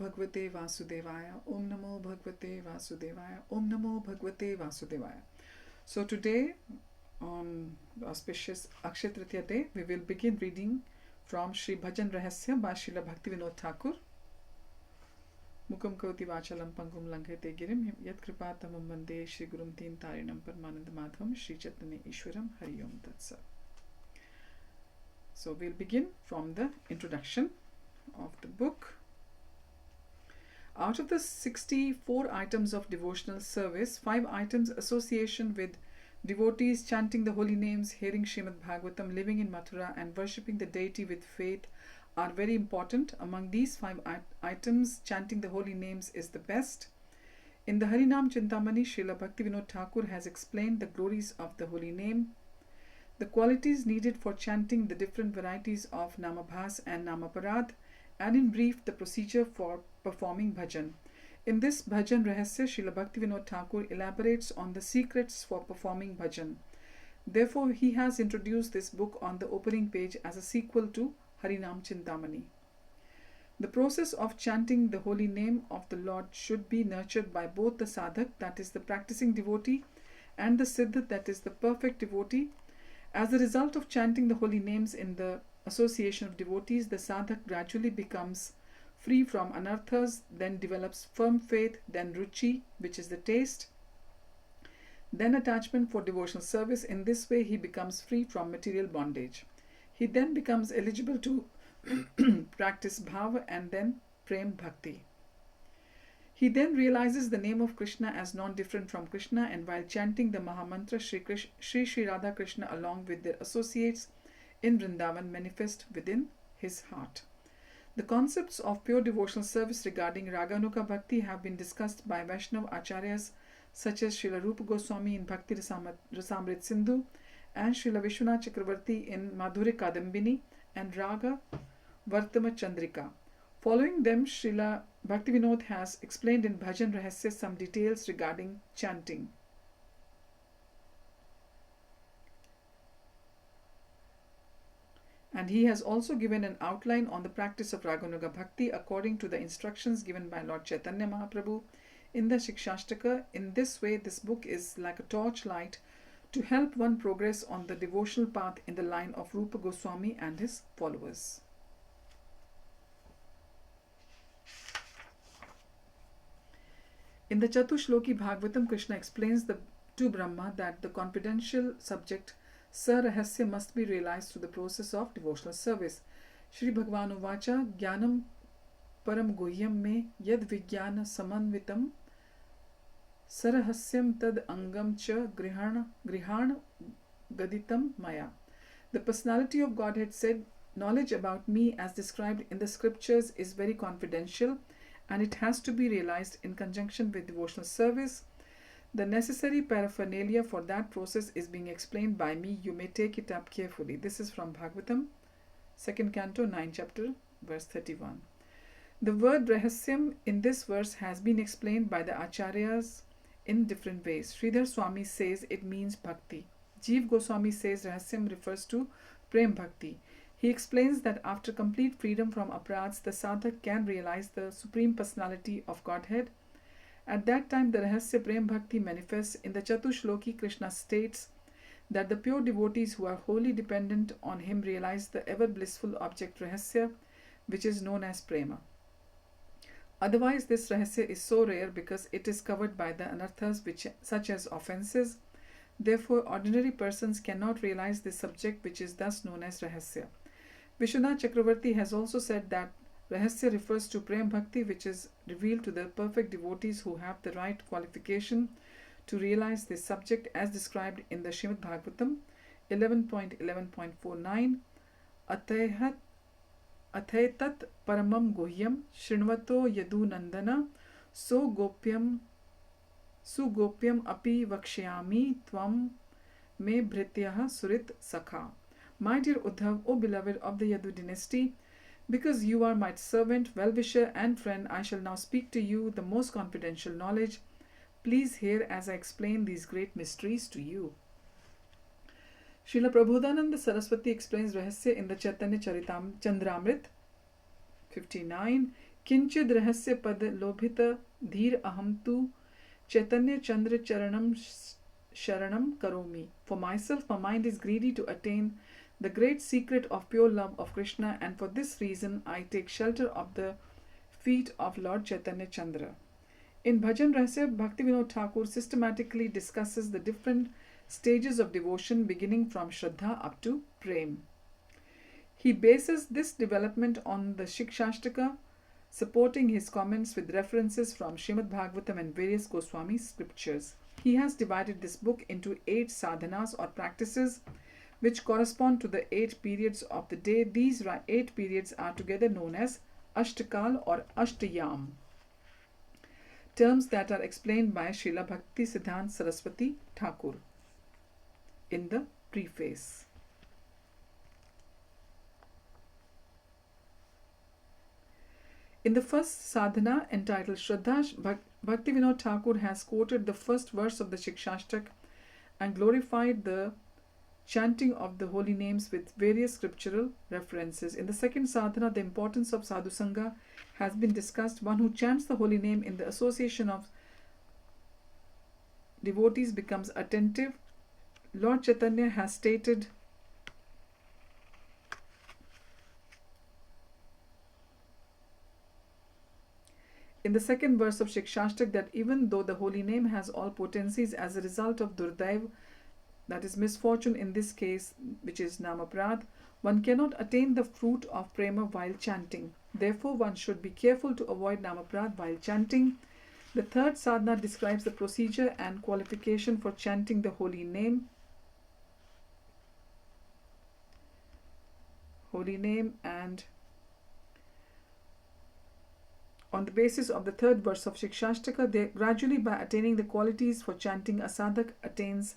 Bhagavate Vasudevaya. Om Namo Bhagavate Vasudevaya. Om Namo Bhagavate Vasudevaya. So today, on the auspicious Akshaya Tritiya day, we will begin reading from Sri Bhajan Rahasya by Srila Bhaktivinoda Thakur. Mukam Koti Vachalam Pangum Lankate Girim Yat Kripatamam Vande Shri Gurum Teen Tarinam Paramananda Madhavam Shri Chaitanya Ishwaram Hari Om Tat Sat. So we'll begin from the introduction of the book. Out of the 64 items of devotional service, 5 items association with devotees chanting the holy names, hearing Srimad Bhagavatam, living in Mathura and worshipping the deity with faith are very important. Among these 5 items, chanting the holy names is the best. In the Harinam Chintamani, Srila Bhaktivinoda Thakur has explained the glories of the holy name, the qualities needed for chanting the different varieties of Namabhas and Namaparad, and in brief the procedure for performing bhajan. In this Bhajan Rahasya, Srila Bhaktivinoda Thakur elaborates on the secrets for performing bhajan. Therefore, he has introduced this book on the opening page as a sequel to Harinam Chintamani. The process of chanting the holy name of the Lord should be nurtured by both the sadhak, that is the practicing devotee, and the siddha, that is the perfect devotee. As a result of chanting the holy names in the association of devotees, the sadhak gradually becomes free from anarthas, then develops firm faith, then ruchi, which is the taste, then attachment for devotional service. In this way, he becomes free from material bondage. He then becomes eligible to practice bhava and then prem bhakti. He then realizes the name of Krishna as non-different from Krishna, and while chanting the Mahamantra, Shri Radha Krishna along with their associates in Vrindavan manifest within his heart. The concepts of pure devotional service regarding Raganuga Bhakti have been discussed by Vaishnava Acharyas such as Srila Rupa Goswami in Bhakti Rasamrit Sindhu and Srila Vishwanath Chakravarti in Madhuri Kadambini and Raga Vartama Chandrika. Following them, Srila Bhaktivinoda has explained in Bhajan Rahasya some details regarding chanting. And he has also given an outline on the practice of Raganuga Bhakti according to the instructions given by Lord Chaitanya Mahaprabhu in the Shikshashtaka. In this way, this book is like a torchlight to help one progress on the devotional path in the line of Rupa Goswami and his followers. In the Chatushloki Bhagavatam, Krishna explains to Brahma that the confidential subject Sarahasya must be realized through the process of devotional service. Shri Bhagavan Uvacha Jnanam Param Guhyam me Yad Vijnana Samanvitam Sarahasyam Tad Angam Cha Grihana Gaditam Maya. The personality of Godhead said, knowledge about me as described in the scriptures is very confidential and it has to be realized in conjunction with devotional service. The necessary paraphernalia for that process is being explained by me. You may take it up carefully. This is from Bhagavatam, 2nd Canto, 9th chapter, verse 31. The word Rahasyam in this verse has been explained by the Acharyas in different ways. Sridhar Swami says it means Bhakti. Jeev Goswami says Rahasyam refers to Prem Bhakti. He explains that after complete freedom from aparads, the sadhak can realize the Supreme Personality of Godhead. At that time, the Rahasya Prem Bhakti manifests. In the Chatushloki, Krishna states that the pure devotees who are wholly dependent on him realize the ever blissful object Rahasya, which is known as Prema. Otherwise, this Rahasya is so rare because it is covered by the anarthas such as offenses. Therefore, ordinary persons cannot realize this subject, which is thus known as Rahasya. Vishwanath Chakravarti has also said that Rahasya refers to Prem Bhakti, which is revealed to the perfect devotees who have the right qualification to realize this subject as described in the Srimad Bhagavatam 11.11.49. Athaitat paramam guhyam shrinvato yadu nandana so gopyam api vakshayami tvam me bhrityah surit sakha. My dear Uddhav, O beloved of the Yadu dynasty, because you are my servant, well-wisher and friend, I shall now speak to you the most confidential knowledge. Please hear as I explain these great mysteries to you. Srila Prabodhananda Saraswati explains Rahasya in the Chaitanya Chandramrit 59. Kinchid rahasya pad lobhita dhir aham tu Chaitanya Chandra Charanam Sharanam Karomi. For myself, my mind is greedy to attain the great secret of pure love of Krishna, and for this reason I take shelter of the feet of Lord Chaitanya Chandra. In Bhajan Rahasya, Bhaktivinoda Thakur systematically discusses the different stages of devotion beginning from Shraddha up to Prem. He bases this development on the Shikshashtaka, supporting his comments with references from Srimad Bhagavatam and various Goswami scriptures. He has divided this book into 8 sadhanas or practices which correspond to the 8 periods of the day. These 8 periods are together known as Ashtakal or Ashtayam, terms that are explained by Srila Bhaktisiddhanta Saraswati Thakur in the preface. In the first sadhana entitled Shraddha, Bhaktivinoda Thakur has quoted the first verse of the Shikshashtaka and glorified the chanting of the holy names with various scriptural references. In the second sadhana, the importance of sadhu sangha has been discussed. One who chants the holy name in the association of devotees becomes attentive. Lord Chaitanya has stated in the second verse of Shikshashtaka that even though the holy name has all potencies, as a result of Durdaiv, that is misfortune in this case, which is Namaprad, one cannot attain the fruit of prema while chanting. Therefore, one should be careful to avoid Namaprad while chanting. The third sadhana describes the procedure and qualification for chanting the holy name. And on the basis of the third verse of Shikshashtaka, gradually by attaining the qualities for chanting, a sadhak attains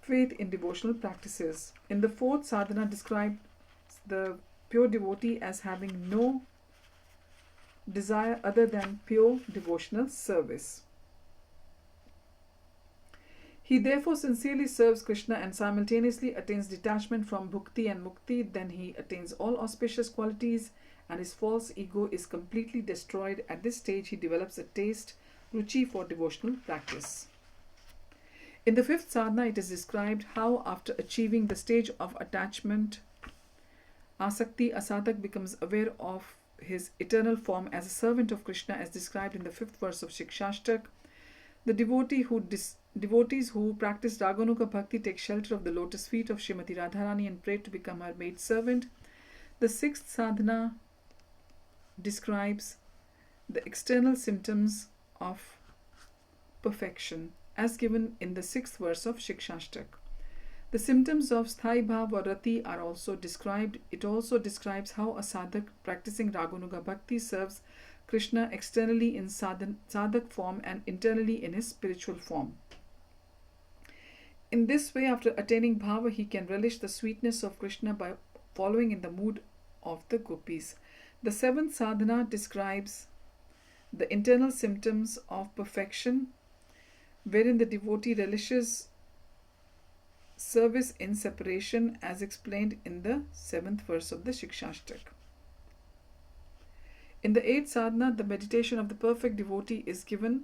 faith in devotional practices. In the fourth sadhana describes the pure devotee as having no desire other than pure devotional service. He therefore sincerely serves Krishna and simultaneously attains detachment from bhukti and mukti. Then he attains all auspicious qualities and his false ego is completely destroyed. At this stage, he develops a taste, ruchi, for devotional practice. In the fifth sadhana, it is described how after achieving the stage of attachment, asakti, a sadhak becomes aware of his eternal form as a servant of Krishna, as described in the fifth verse of Shikshashtaka. The devotees who practice Raganuga Bhakti take shelter of the lotus feet of Srimati Radharani and pray to become her maid servant. The sixth sadhana describes the external symptoms of perfection, as given in the sixth verse of Shikshashtaka. The symptoms of Sthai Bhav or Rati are also described. It also describes how a sadhak practicing Raganuga Bhakti serves Krishna externally in sadhak form and internally in his spiritual form. In this way, after attaining bhava, he can relish the sweetness of Krishna by following in the mood of the gopis. The seventh sadhana describes the internal symptoms of perfection, wherein the devotee relishes service in separation, as explained in the 7th verse of the Shikshashtaka. In the 8th sadhana, the meditation of the perfect devotee is given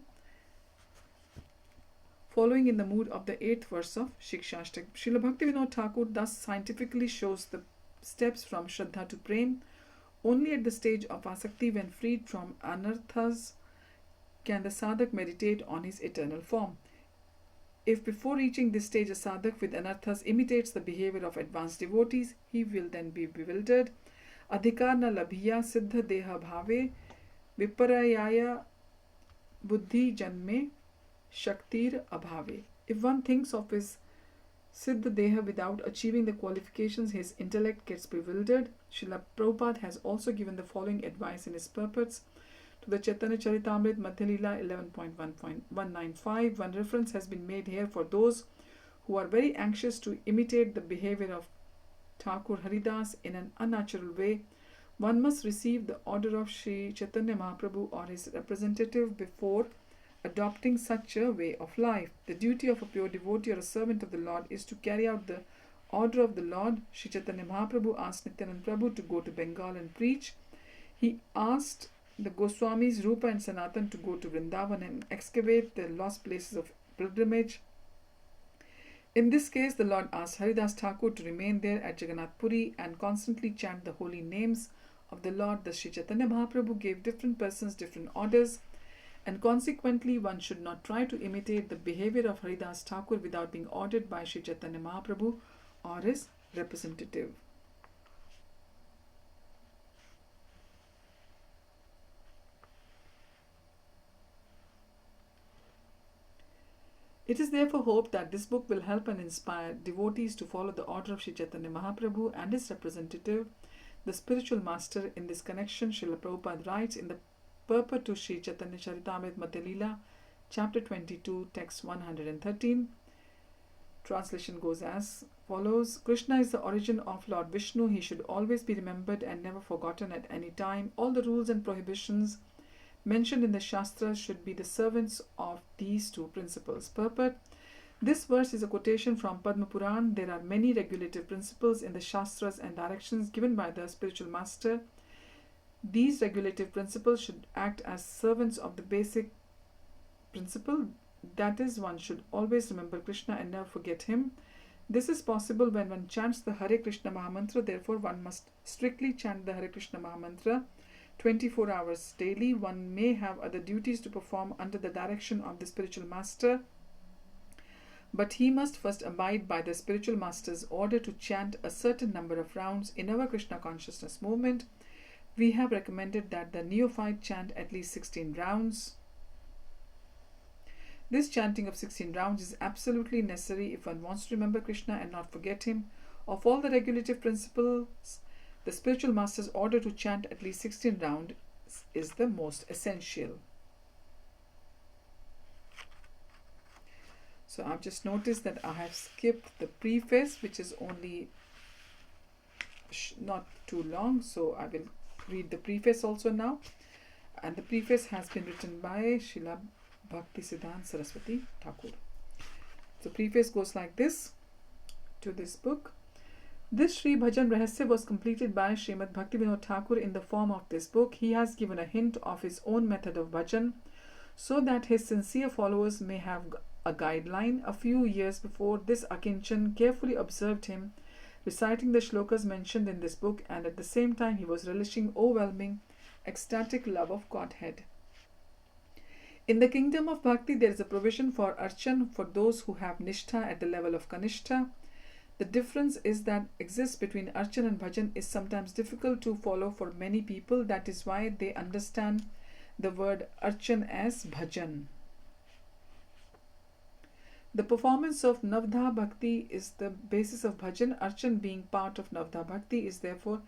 following in the mood of the 8th verse of Shikshashtaka. Srila Bhaktivinoda Thakur thus scientifically shows the steps from Shraddha to Prem. Only at the stage of Asakti, when freed from anarthas, can the sadhak meditate on his eternal form. If before reaching this stage a sadhak with anarthas imitates the behavior of advanced devotees, he will then be bewildered. Adhikar na labhiya siddha deha bhave viparayaya buddhi janme shaktir abhave. If one thinks of his siddha deha without achieving the qualifications, his intellect gets bewildered. Srila Prabhupada has also given the following advice in his purports to the Chaitanya Charitamrita Madhya Leela 11.195. One reference has been made here for those who are very anxious to imitate the behavior of Thakur Haridas in an unnatural way. One must receive the order of Sri Chaitanya Mahaprabhu or his representative before adopting such a way of life. The duty of a pure devotee or a servant of the Lord is to carry out the order of the Lord. Sri Chaitanya Mahaprabhu asked Nityanand Prabhu to go to Bengal and preach. He asked the Goswamis Rupa and Sanatan to go to Vrindavan and excavate the lost places of pilgrimage. In this case, the Lord asked Haridas Thakur to remain there at Jagannath Puri and constantly chant the holy names of the Lord. Thus Sri Chaitanya Mahaprabhu gave different persons different orders, and consequently one should not try to imitate the behavior of Haridas Thakur without being ordered by Sri Chaitanya Mahaprabhu or his representative. It is therefore hoped that this book will help and inspire devotees to follow the order of Sri Chaitanya Mahaprabhu and his representative, the spiritual master. In this connection, Srila Prabhupada writes in the purport to Sri Chaitanya Charitamrita Madhya chapter 22, text 113. Translation goes as follows: Krishna is the origin of Lord Vishnu. He should always be remembered and never forgotten at any time. All the rules and prohibitions mentioned in the Shastras should be the servants of these two principles. Purport: this verse is a quotation from Padma Puran. There are many regulative principles in the Shastras and directions given by the spiritual master. These regulative principles should act as servants of the basic principle, that is, one should always remember Krishna and never forget him. This is possible when one chants the Hare Krishna Mahamantra. Therefore, one must strictly chant the Hare Krishna Mahamantra 24 hours daily. One may have other duties to perform under the direction of the spiritual master, but he must first abide by the spiritual master's order to chant a certain number of rounds. In our Krishna consciousness movement, we have recommended that the neophyte chant at least 16 rounds. This chanting of 16 rounds is absolutely necessary if one wants to remember Krishna and not forget him. Of all the regulative principles, the spiritual master's order to chant at least 16 rounds is the most essential. So I've just noticed that I have skipped the preface, which is only not too long, so I will read the preface also now. And the preface has been written by Srila Bhaktivinoda Saraswati Thakur. The preface goes like this to this book. This Sri Bhajan Rahasya was completed by Srimad Bhaktivinoda Thakur in the form of this book. He has given a hint of his own method of bhajan so that his sincere followers may have a guideline. A few years before this, Akinchan carefully observed him reciting the shlokas mentioned in this book, and at the same time he was relishing overwhelming ecstatic love of Godhead. In the kingdom of Bhakti, there is a provision for archan for those who have nishtha at the level of kanishta. The difference is that exists between archan and bhajan is sometimes difficult to follow for many people. That is why they understand the word archan as bhajan. The performance of Navdha Bhakti is the basis of bhajan. Archan being part of Navdha Bhakti is therefore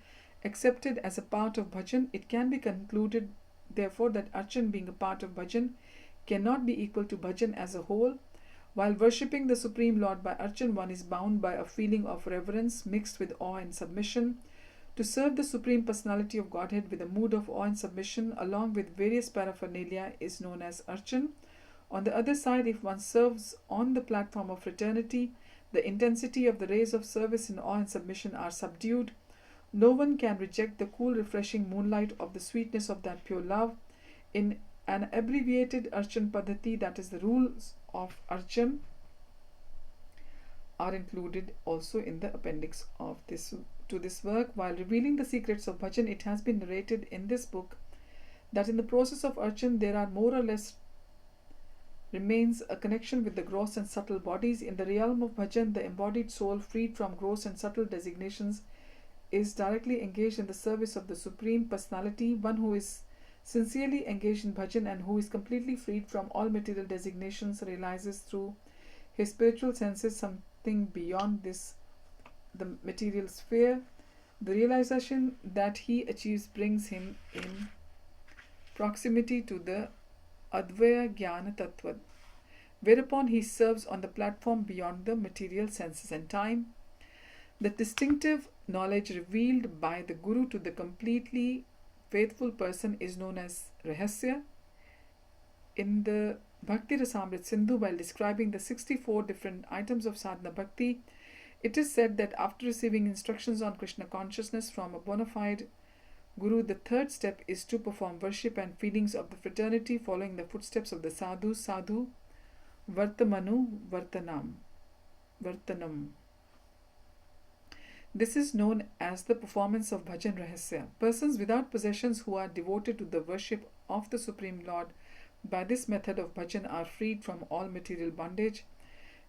accepted as a part of bhajan. It can be concluded therefore that archan being a part of bhajan cannot be equal to bhajan as a whole. While worshipping the Supreme Lord by archan, one is bound by a feeling of reverence mixed with awe and submission. To serve the Supreme Personality of Godhead with a mood of awe and submission along with various paraphernalia is known as archan. On the other side, if one serves on the platform of fraternity, the intensity of the rays of service in awe and submission are subdued. No one can reject the cool, refreshing moonlight of the sweetness of that pure love. In an abbreviated archan paddhati, that is, the rules of archan are included also in the appendix of this work. While revealing the secrets of bhajan, it has been narrated in this book that in the process of archan there are more or less remains a connection with the gross and subtle bodies. In the realm of bhajan, the embodied soul, freed from gross and subtle designations, is directly engaged in the service of the Supreme Personality. One who is sincerely engaged in bhajan and who is completely freed from all material designations realizes through his spiritual senses something beyond the material sphere. The realization that he achieves brings him in proximity to the Advaya Jnana Tattva, whereupon he serves on the platform beyond the material senses and time. The distinctive knowledge revealed by the Guru to the completely faithful person is known as Rahasya. In the Bhakti Rasamrit Sindhu, while describing the 64 different items of sadhana bhakti, it is said that after receiving instructions on Krishna consciousness from a bona fide Guru, the third step is to perform worship and feelings of the fraternity following the footsteps of the sadhu. Sadhu Vartamanu Vartanam. This is known as the performance of Bhajan Rahasya. Persons without possessions who are devoted to the worship of the Supreme Lord by this method of bhajan are freed from all material bondage.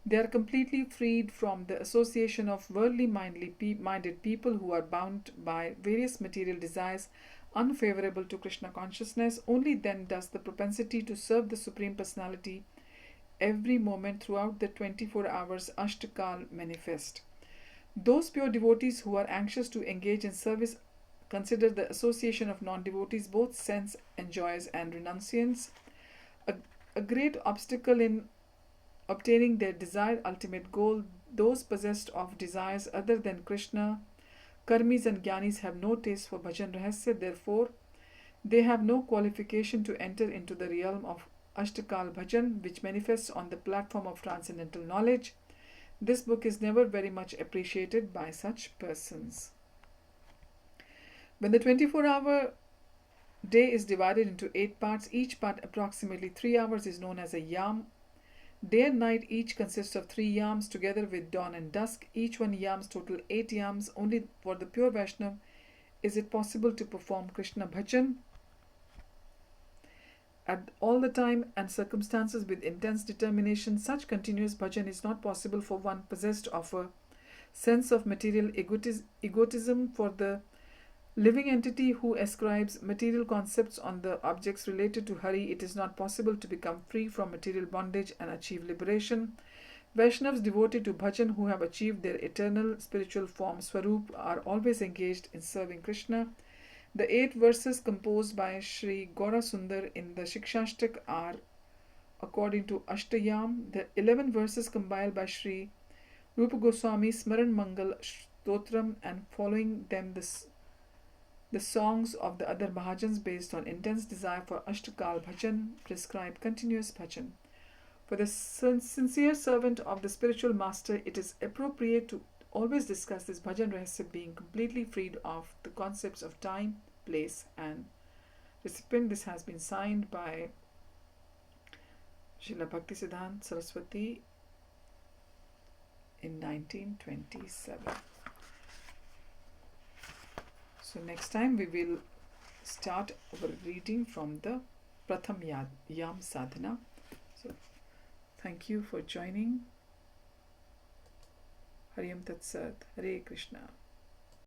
They are completely freed from the association of worldly minded people who are bound by various material desires unfavorable to Krishna consciousness. Only then does the propensity to serve the Supreme Personality every moment throughout the 24 hours Ashtakal manifest. Those pure devotees who are anxious to engage in service consider the association of non-devotees, both sense enjoyers and renunciants, a great obstacle in obtaining their desired ultimate goal. Those possessed of desires other than Krishna, karmis and jnanis, have no taste for Bhajan Rahasya. Therefore, they have no qualification to enter into the realm of Ashtakal Bhajan, which manifests on the platform of transcendental knowledge. This book is never very much appreciated by such persons. When the 24-hour day is divided into 8 parts, each part approximately 3 hours, is known as a yam. Day and night each consists of 3 yams together with dawn and dusk. Each one yams total 8 yams. Only for the pure Vaishnav is it possible to perform Krishna Bhajan at all the time and circumstances with intense determination. Such continuous bhajan is not possible for one possessed of a sense of material egotism. For the living entity who ascribes material concepts on the objects related to Hari, it is not possible to become free from material bondage and achieve liberation. Vaishnavas devoted to bhajan who have achieved their eternal spiritual form Swarup are always engaged in serving Krishna. The 8 verses composed by Sri Gaurasundar in the Shikshashtak are according to Ashtayam. The 11 verses compiled by Sri Rupa Goswami, Smaran Mangal Stotram, and following them the songs of the other Mahajans based on intense desire for Ashtakal Bhajan prescribe continuous bhajan. For the sincere servant of the spiritual master, it is appropriate to always discuss this Bhajan Rahasya being completely freed of the concepts of time, place and recipient. This has been signed by Srila Bhaktisiddhanta Saraswati in 1927. So next time we will start our reading from the Pratham Yam Sadhana. So thank you for joining. Hari Om Tat Sat. Hare Krishna.